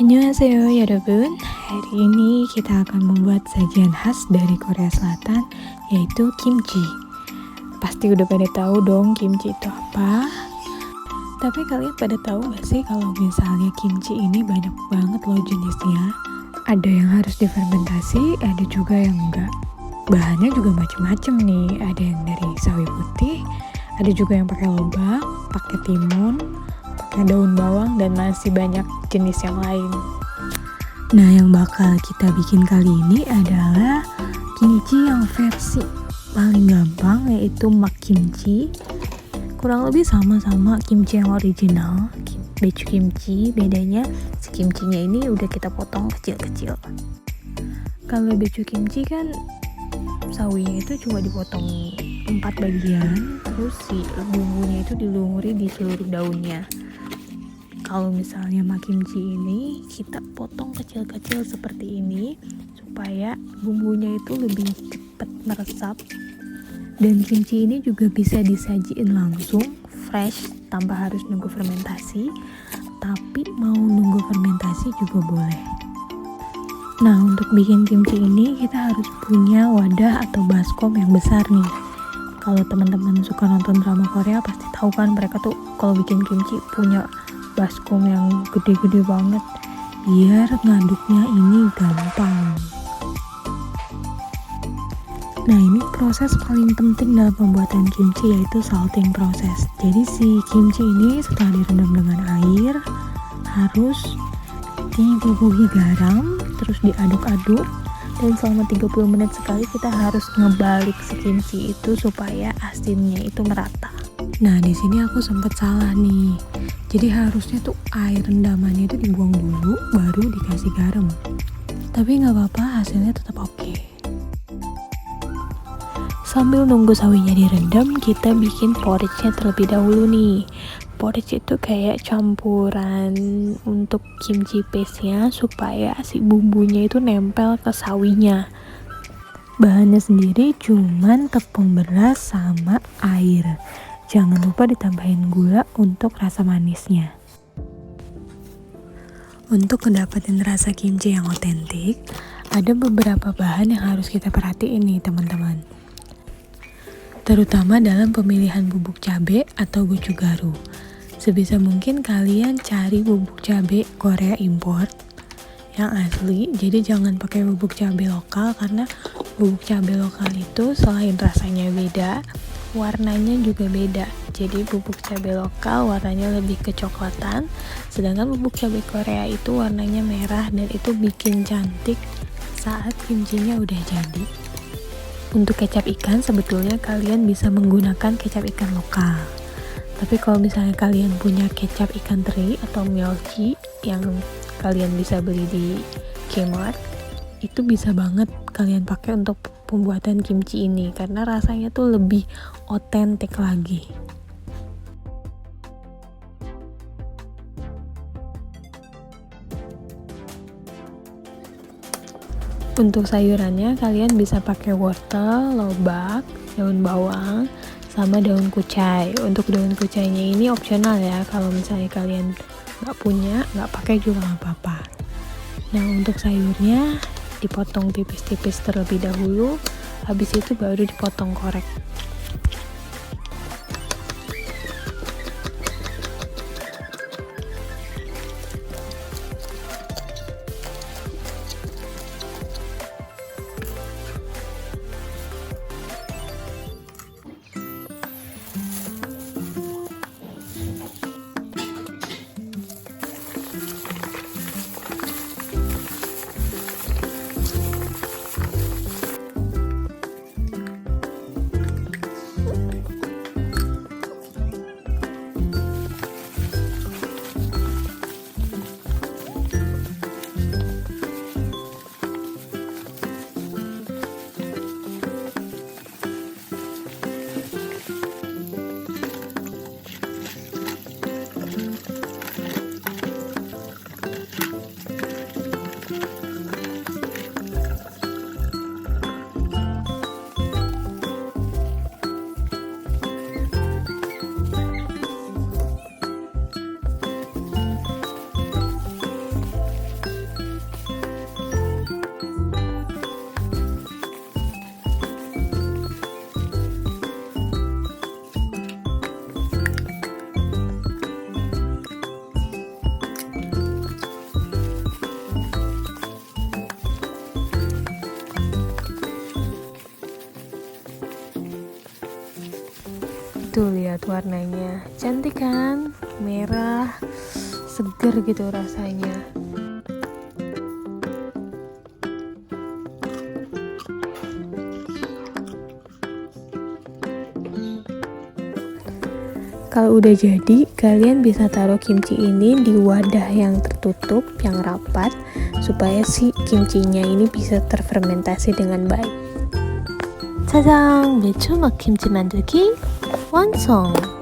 Annyeonghaseyo 여러분. Hari ini kita akan membuat sajian khas dari Korea Selatan, yaitu kimchi. Pasti udah pada tahu dong kimchi itu apa. Tapi kalian pada tahu gak sih kalau misalnya kimchi ini banyak banget loh jenisnya. Ada yang harus difermentasi, ada juga yang enggak. Bahannya juga macem-macem nih. Ada yang dari sawi putih, ada juga yang pakai lobak, pakai timun, pakai daun bawang, dan masih banyak jenis yang lain. Nah, yang bakal kita bikin kali ini adalah kimchi yang versi paling gampang, yaitu makimchi. Kurang lebih sama-sama kimchi yang original, bechu kimchi. Bedanya si kimchinya ini udah kita potong kecil-kecil. Kalau bechu kimchi kan sawinya itu cuma dipotong 4 bagian, terus si bumbunya itu dilumuri di seluruh daunnya. Kalau misalnya makimchi ini kita potong kecil-kecil seperti ini supaya bumbunya itu lebih cepat meresap. Dan kimchi ini juga bisa disajiin langsung fresh tanpa harus nunggu fermentasi, tapi mau nunggu fermentasi juga boleh. Nah, untuk bikin kimchi ini kita harus punya wadah atau baskom yang besar nih. Kalau teman-teman suka nonton drama Korea pasti tahu kan, mereka tuh kalau bikin kimchi punya baskom yang gede-gede banget biar ngaduknya ini gampang. Nah, ini proses paling penting dalam pembuatan kimchi, yaitu salting proses. Jadi si kimchi ini setelah direndam dengan air harus dibubuhi garam, terus diaduk-aduk, dan selama 30 menit sekali kita harus ngebalik si kimchi itu supaya asinnya itu merata. Nah, di sini aku sempat salah nih. Jadi harusnya tuh air rendamannya itu dibuang dulu baru dikasih garam. Tapi nggak apa-apa, hasilnya tetap oke. Sambil nunggu sawinya direndam, kita bikin porridge-nya terlebih dahulu nih. Porridge itu kayak campuran untuk kimchi paste-nya supaya si bumbunya itu nempel ke sawinya. Bahannya sendiri cuman tepung beras sama air. Jangan lupa ditambahin gula untuk rasa manisnya. Untuk mendapatkan rasa kimchi yang otentik, ada beberapa bahan yang harus kita perhatiin nih teman-teman. Terutama dalam pemilihan bubuk cabai atau gochugaru. Sebisa mungkin kalian cari bubuk cabai Korea import yang asli. Jadi jangan pakai bubuk cabai lokal, karena bubuk cabai lokal itu selain rasanya beda, warnanya juga beda. Jadi bubuk cabai lokal warnanya lebih kecoklatan, sedangkan bubuk cabai Korea itu warnanya merah, dan itu bikin cantik saat kimchinya udah jadi. Untuk kecap ikan sebetulnya kalian bisa menggunakan kecap ikan lokal. Tapi kalau misalnya kalian punya kecap ikan teri atau myeolchi yang kalian bisa beli di Kmart, itu bisa banget kalian pakai untuk pembuatan kimchi ini, karena rasanya tuh lebih otentik lagi. Untuk sayurannya kalian bisa pakai wortel, lobak, daun bawang, sama daun kucai. Untuk daun kucainya ini opsional ya, kalau misalnya kalian nggak punya, nggak pakai juga nggak apa-apa. Nah, untuk sayurnya dipotong tipis-tipis terlebih dahulu, habis itu baru dipotong korek. Tuh lihat warnanya, cantik kan? Merah, seger gitu rasanya. Kalau udah jadi, kalian bisa taruh kimchi ini di wadah yang tertutup, yang rapat, supaya si kimchinya ini bisa terfermentasi dengan baik. 짜잔! 매초맛 김치 만들기 완성!